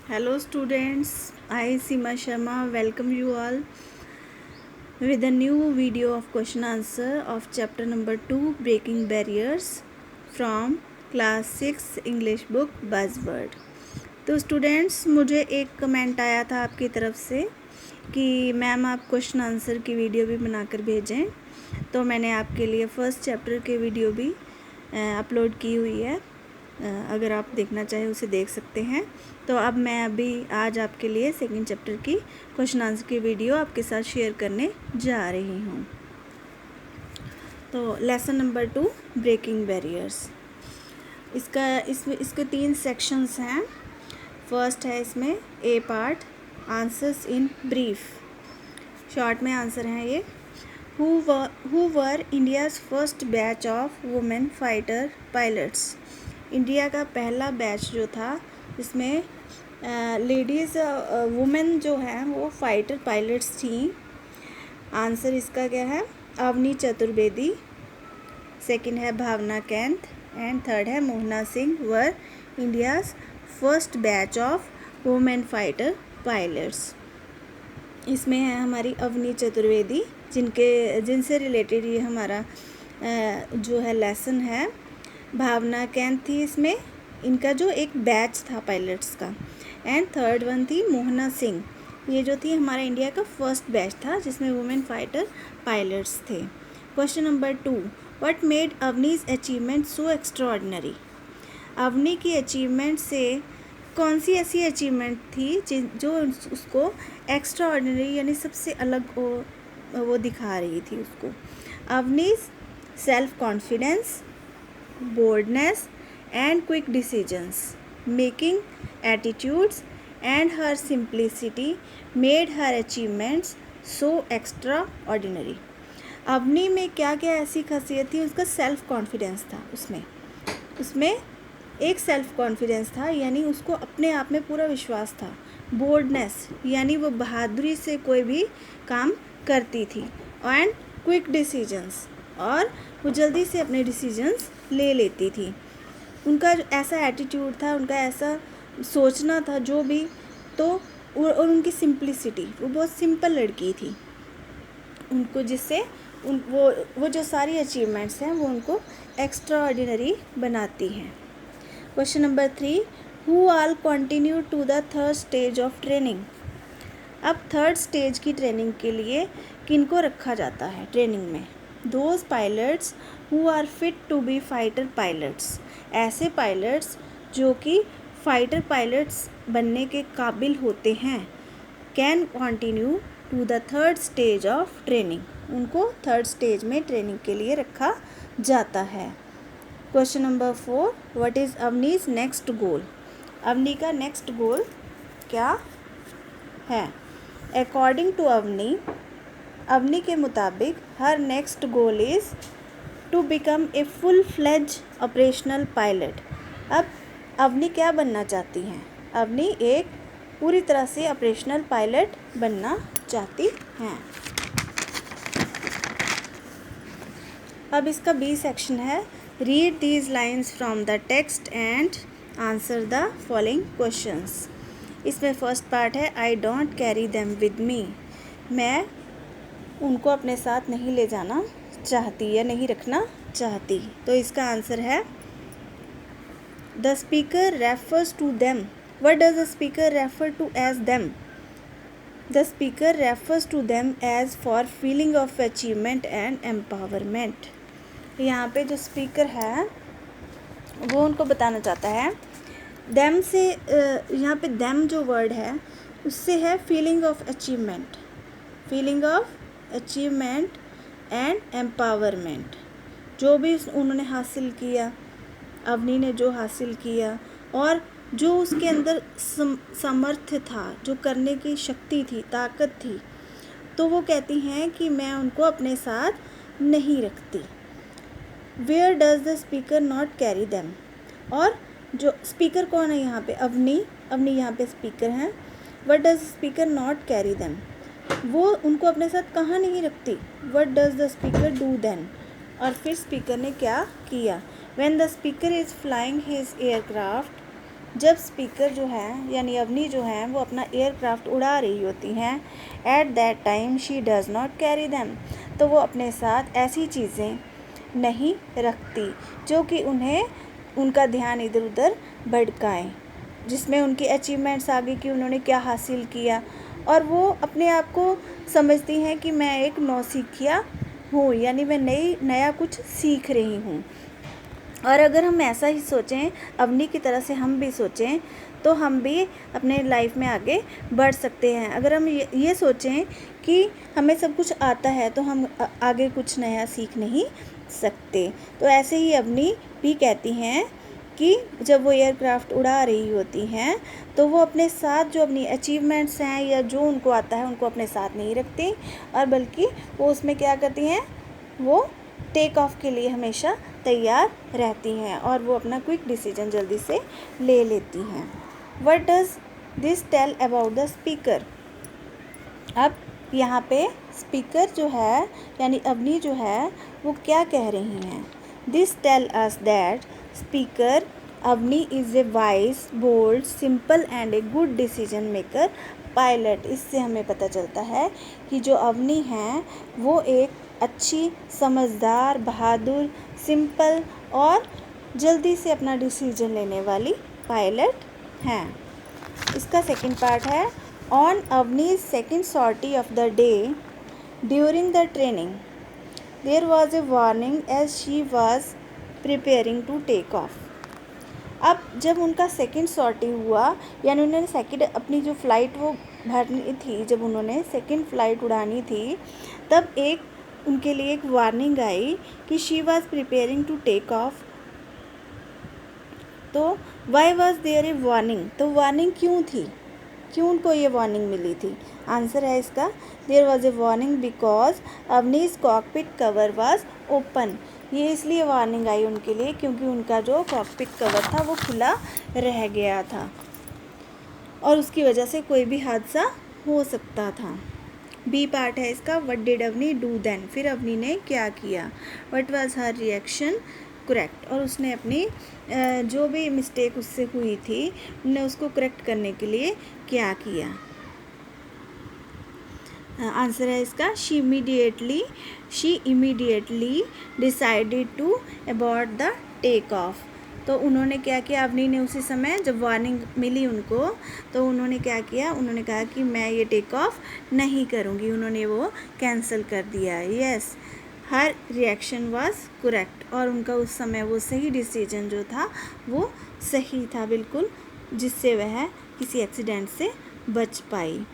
Hello students, I Seema Sharma welcome you all with a new video of question answer of chapter number 2 Breaking Barriers from class 6 English book Buzzword। तो students मुझे एक comment आया था आपकी तरफ से कि मैम आप क्वेश्चन आंसर की वीडियो भी बनाकर भेजें, तो मैंने आपके लिए फ़र्स्ट चैप्टर के वीडियो भी अपलोड की हुई है। अगर आप देखना चाहें उसे देख सकते हैं। तो अब मैं आज आपके लिए सेकंड चैप्टर की क्वेश्चन आंसर की वीडियो आपके साथ शेयर करने जा रही हूँ। तो लेसन नंबर 2 ब्रेकिंग बैरियर्स, इसके 3 सेक्शंस हैं। फर्स्ट है इसमें A part, answers in brief, short में आंसर हैं ये। Who were India's first batch of women fighter pilots. India का पहला बैच जो था इसमें लेडीज़ वुमेन जो हैं वो फाइटर पायलट्स थी। आंसर इसका क्या है? अवनी चतुर्वेदी, सेकंड है भावना कैंथ एंड थर्ड है Mohana Singh were India's first batch of women fighter pilots. इसमें है हमारी अवनी चतुर्वेदी, जिनसे रिलेटेड ये हमारा जो है लेसन है। भावना कैंथ थी इसमें, इनका जो एक बैच था पायलट्स का। एंड थर्ड वन थी मोहना सिंह, ये जो थी हमारा इंडिया का फर्स्ट बैच था जिसमें वुमेन फाइटर पायलट्स थे। Question number 2, what made Avani's achievement so extraordinary. Avani की अचीवमेंट से कौन सी ऐसी अचीवमेंट थी जो उसको एक्स्ट्रा ऑर्डिनरी यानी सबसे अलग वो दिखा रही थी उसको। Avani's self confidence, boldness and quick decisions making attitudes and her simplicity made her achievements so extraordinary। Avani में क्या क्या ऐसी खासियत थी? उसका सेल्फ कॉन्फिडेंस था, उसमें एक सेल्फ कॉन्फिडेंस था यानी उसको अपने आप में पूरा विश्वास था। बोल्डनेस यानी वो बहादुरी से कोई भी काम करती थी। एंड क्विक डिसीजंस, और वो जल्दी से अपने डिसीजंस ले लेती थी। उनका ऐसा एटीट्यूड था, उनका ऐसा सोचना था जो भी, तो और उनकी सिंप्लिसिटी, वो बहुत सिंपल लड़की थी उनको, जिससे वो जो सारी अचीवमेंट्स हैं वो उनको एक्स्ट्रा ऑर्डिनरी बनाती हैं। Question number 3, who all continue to the third stage of training. अब थर्ड स्टेज की ट्रेनिंग के लिए किनको रखा जाता है ट्रेनिंग में? Those pilots who are fit to be fighter pilots, ऐसे पायलट्स जो कि फाइटर पायलट्स बनने के काबिल होते हैं। Can continue to the third stage of training, उनको थर्ड स्टेज में ट्रेनिंग के लिए रखा जाता है। Question number 4, what is Avani's next goal. Avani का नेक्स्ट गोल क्या है? अकॉर्डिंग टू अवनी के मुताबिक her next goal is to become a full fledge operational pilot. अब अवनी क्या बनना चाहती हैं? अवनी एक पूरी तरह से ऑपरेशनल पायलट बनना चाहती हैं। अब इसका बी सेक्शन है, read these lines from the text and answer the following questions. इसमें फर्स्ट पार्ट है, I don't carry them with me, मैं उनको अपने साथ नहीं ले जाना चाहती या नहीं रखना चाहती। तो इसका आंसर है, the speaker refers to them, what does the speaker refer to as them. The speaker refers to them as for feeling of achievement and empowerment. यहाँ पे जो स्पीकर है वो उनको बताना चाहता है, देम से यहाँ पे देम जो वर्ड है उससे है feeling of achievement, feeling of achievement and empowerment. जो भी उन्होंने हासिल किया, अवनी ने जो हासिल किया और जो उसके अंदर सामर्थ्य था, जो करने की शक्ति थी, ताकत थी, तो वो कहती हैं कि मैं उनको अपने साथ नहीं रखती। Where does the speaker not carry them, और जो स्पीकर कौन है यहाँ पे? अवनी यहाँ पे स्पीकर हैं। What does speaker not carry them, वो उनको अपने साथ कहाँ नहीं रखती। What does the speaker do then, और फिर स्पीकर ने क्या किया? When the speaker is flying his aircraft जब स्पीकर जो है यानी अवनी जो है वो अपना एयरक्राफ्ट उड़ा रही होती हैं, at that time she does not carry them, तो वो अपने साथ ऐसी चीज़ें नहीं रखती जो कि उन्हें उनका ध्यान इधर उधर भटकाएं, जिसमें उनकी अचीवमेंट्स आगे कि उन्होंने क्या हासिल किया, और वो अपने आप को समझती हैं कि मैं एक नौसिखिया हूँ, यानी मैं नया कुछ सीख रही हूँ। और अगर हम ऐसा ही सोचें, अवनी की तरह से हम भी सोचें, तो हम भी अपने लाइफ में आगे बढ़ सकते हैं। अगर हम ये सोचें कि हमें सब कुछ आता है तो हम आगे कुछ नया सीख नहीं सकते। तो ऐसे ही अवनी भी कहती हैं कि जब वो एयरक्राफ्ट उड़ा रही होती हैं तो वो अपने साथ जो अपनी अचीवमेंट्स हैं या जो उनको आता है उनको अपने साथ नहीं रखती, और बल्कि वो उसमें क्या करती हैं, वो टेक ऑफ के लिए हमेशा तैयार रहती हैं और वो अपना क्विक डिसीजन जल्दी से ले लेती हैं। What does this tell about the speaker? अब यहाँ पे स्पीकर जो है यानी अवनी जो है वो क्या कह रही हैं? This tell us that speaker Avani is a wise, bold, simple and a good decision maker pilot. इससे हमें पता चलता है कि जो अवनी हैं वो एक अच्छी, समझदार, बहादुर, सिंपल और जल्दी से अपना डिसीजन लेने वाली पायलट हैं। इसका सेकंड पार्ट है, on अवनी's second sortie of the day, during the training, there was a warning as she was preparing to take off. अब जब उनका सेकंड सॉर्टी हुआ यानी उन्होंने सेकंड अपनी जो फ़्लाइट वो भरनी थी, जब उन्होंने सेकंड फ़्लाइट उड़ानी थी, तब एक उनके लिए एक वार्निंग आई कि she was preparing to take off. तो why was there a warning? तो वार्निंग क्यों थी, क्यों उनको ये वार्निंग मिली थी? आंसर है इसका, there was a warning because Avani's cockpit cover was open. ये इसलिए वार्निंग आई उनके लिए क्योंकि उनका जो कॉकपिट कवर था वो खुला रह गया था और उसकी वजह से कोई भी हादसा हो सकता था। बी पार्ट है इसका, what did Avani do then? फिर अवनी ने क्या किया? What was her reaction correct? और उसने अपनी जो भी मिस्टेक उससे हुई थी उन्हें उसको करेक्ट करने के लिए क्या किया? आंसर है इसका, she immediately decided to abort the take off. तो उन्होंने क्या किया, अवनी ने उसी समय जब वार्निंग मिली उनको तो उन्होंने क्या किया, उन्होंने कहा कि मैं ये टेक ऑफ नहीं करूँगी, उन्होंने वो कैंसिल कर दिया। Yes, her reaction was correct, और उनका उस समय वो सही डिसीजन जो था वो सही था बिल्कुल, जिससे वह किसी एक्सीडेंट से बच पाई।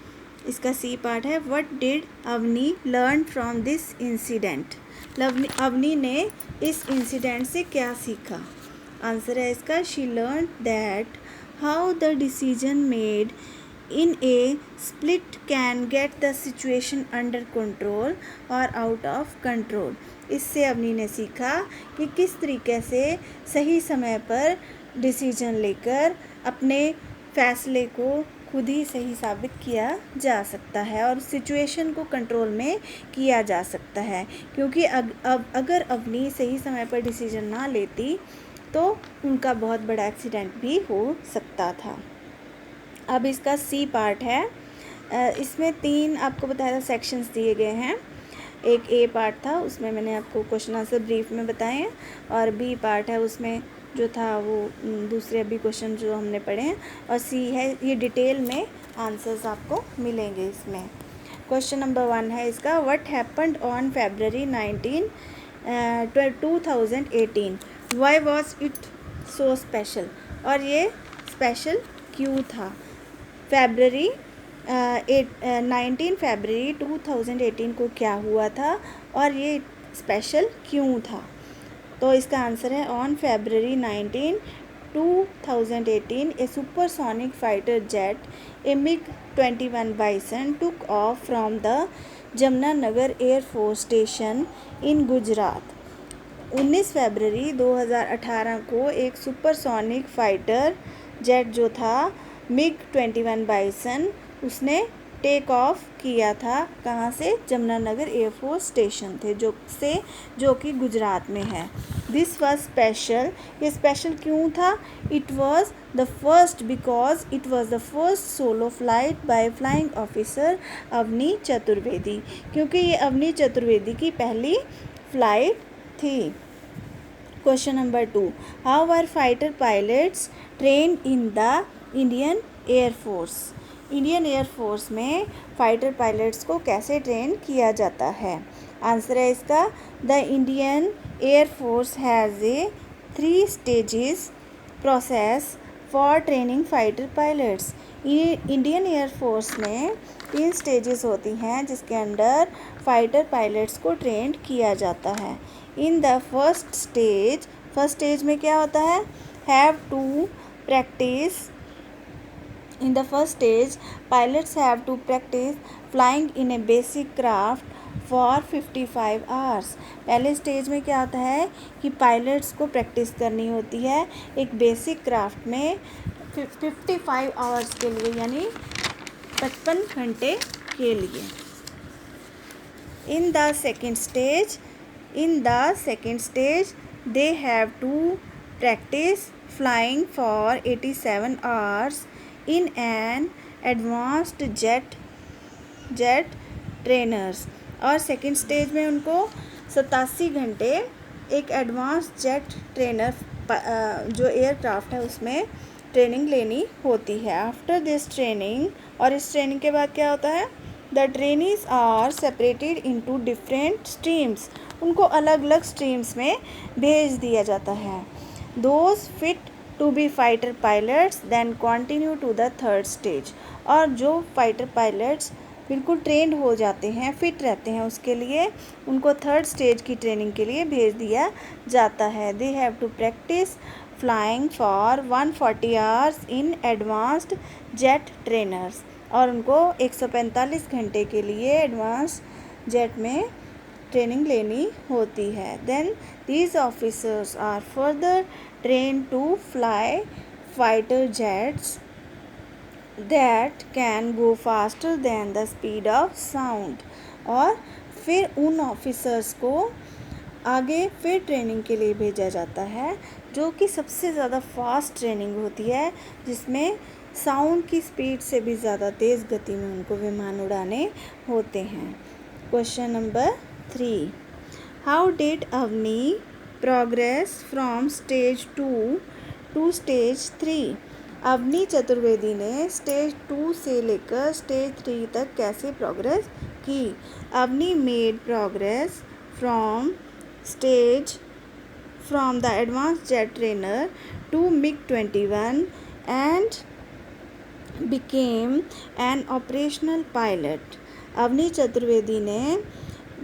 इसका सी पार्ट है, what did Avani learn from this incident? Avani ने इस इंसिडेंट से क्या सीखा? आंसर है इसका, she learn that how the decision made in a split can get the situation under control और आउट ऑफ कंट्रोल। इससे अवनी ने सीखा कि किस तरीके से सही समय पर डिसीजन लेकर अपने फैसले को खुद ही सही साबित किया जा सकता है और सिचुएशन को कंट्रोल में किया जा सकता है, क्योंकि अगर अवनी सही समय पर डिसीजन ना लेती तो उनका बहुत बड़ा एक्सीडेंट भी हो सकता था। अब इसका सी पार्ट है, इसमें 3 आपको बताया सेक्शंस दिए गए हैं। एक ए पार्ट था, उसमें मैंने आपको क्वेश्चन आंसर ब्रीफ में बताए हैं, और बी पार्ट है उसमें जो था वो दूसरे अभी क्वेश्चन जो हमने पढ़े हैं, और सी है ये डिटेल में आंसर्स आपको मिलेंगे इसमें। क्वेश्चन नंबर 1 है इसका, what happened on February 19, 2018? Why was it so special? और ये स्पेशल क्यों था? 19 फरवरी 2018 को क्या हुआ था और ये स्पेशल क्यों था? तो इसका आंसर है, on February 19, 2018 A supersonic fighter jet A MiG-21 Bison took off from the Jamnagar Air Force Station in Gujarat. 19 फरवरी 2018 को एक सुपरसोनिक फाइटर जेट जो था MiG-21 Bison उसने टेक ऑफ किया था। कहाँ से? जमुनानगर एयरफोर्स स्टेशन थे जो कि गुजरात में है। दिस वॉज स्पेशल, ये स्पेशल क्यों था? It was the first because it was the first solo flight by flying officer Avani Chaturvedi, क्योंकि ये अवनी चतुर्वेदी की पहली फ्लाइट थी। Question number 2, how are fighter pilots train in the Indian air force? Indian air force में fighter pilots को कैसे ट्रेन किया जाता है? आंसर है इसका, the Indian air force has a 3 stages process for training fighter pilots. Indian air force में 3 स्टेजेस होती हैं जिसके अंडर फाइटर पायलट्स को ट्रेन किया जाता है। इन द फर्स्ट स्टेज में क्या होता है? Have to practise. In the first stage, pilots have to practice flying in a basic craft for 55 hours. पहले स्टेज में क्या होता है कि पायलट्स को प्रैक्टिस करनी होती है एक बेसिक क्राफ्ट में 55 आवर्स के लिए, यानी 55 घंटे के लिए। In the second stage, they have to practice flying for 87 hours in an advanced jet trainers। और सेकेंड स्टेज में उनको 87 घंटे एक एडवांस जेट ट्रेनर जो एयरक्राफ्ट है उसमें ट्रेनिंग लेनी होती है। आफ्टर दिस ट्रेनिंग, और इस ट्रेनिंग के बाद क्या होता है? The trainees are separated into different streams. उनको अलग अलग स्ट्रीम्स में भेज दिया जाता है। Those fit to be fighter pilots then continue to the third stage. और जो फाइटर पायलट्स बिल्कुल ट्रेंड हो जाते हैं, फिट रहते हैं, उसके लिए उनको थर्ड स्टेज की ट्रेनिंग के लिए भेज दिया जाता है। They have to practise flying for 140 hours in advanced jet trainers. और उनको 145 घंटे के लिए एडवांस जेट में ट्रेनिंग लेनी होती है। Then these officers are further trained to fly fighter jets that can go faster than the speed of sound। और फिर उन ऑफिसर्स को आगे फिर ट्रेनिंग के लिए भेजा जाता है जो कि सबसे ज़्यादा फास्ट ट्रेनिंग होती है, जिसमें साउंड की स्पीड से भी ज़्यादा तेज़ गति में उनको विमान उड़ाने होते हैं। Question number 3, how did Avani progress from stage 2 to stage 3? Avani Chaturvedi ने स्टेज 2 से लेकर स्टेज 3 तक कैसे प्रोग्रेस की? Avani made progress from the advance jet trainer to MiG-21 and became an operational pilot. Avani Chaturvedi ने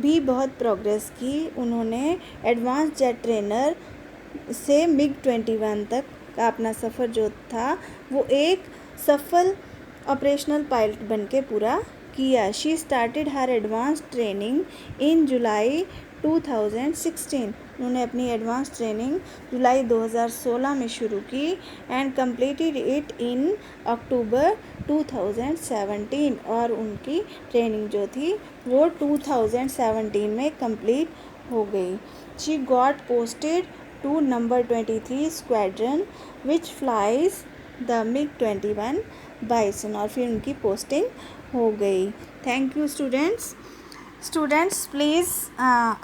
भी बहुत प्रोग्रेस की। उन्होंने एडवांस जेट ट्रेनर से MiG-21 तक का अपना सफ़र जो था वो एक सफल ऑपरेशनल पायलट बन के पूरा किया। She started her advance training in July 2016। उन्होंने अपनी एडवांस ट्रेनिंग जुलाई 2016 में शुरू की एंड कंप्लीटेड इट इन अक्टूबर 2017। और उनकी ट्रेनिंग जो थी वो 2017 में कंप्लीट हो गई। She got posted to number 23 squadron which flies the MiG-21 bison. और फिर उनकी पोस्टिंग हो गई। थैंक यू स्टूडेंट्स प्लीज़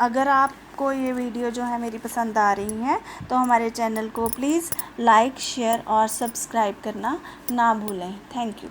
अगर आपको ये वीडियो जो है मेरी पसंद आ रही है तो हमारे चैनल को प्लीज़ लाइक, शेयर और सब्सक्राइब करना ना भूलें। Thank you.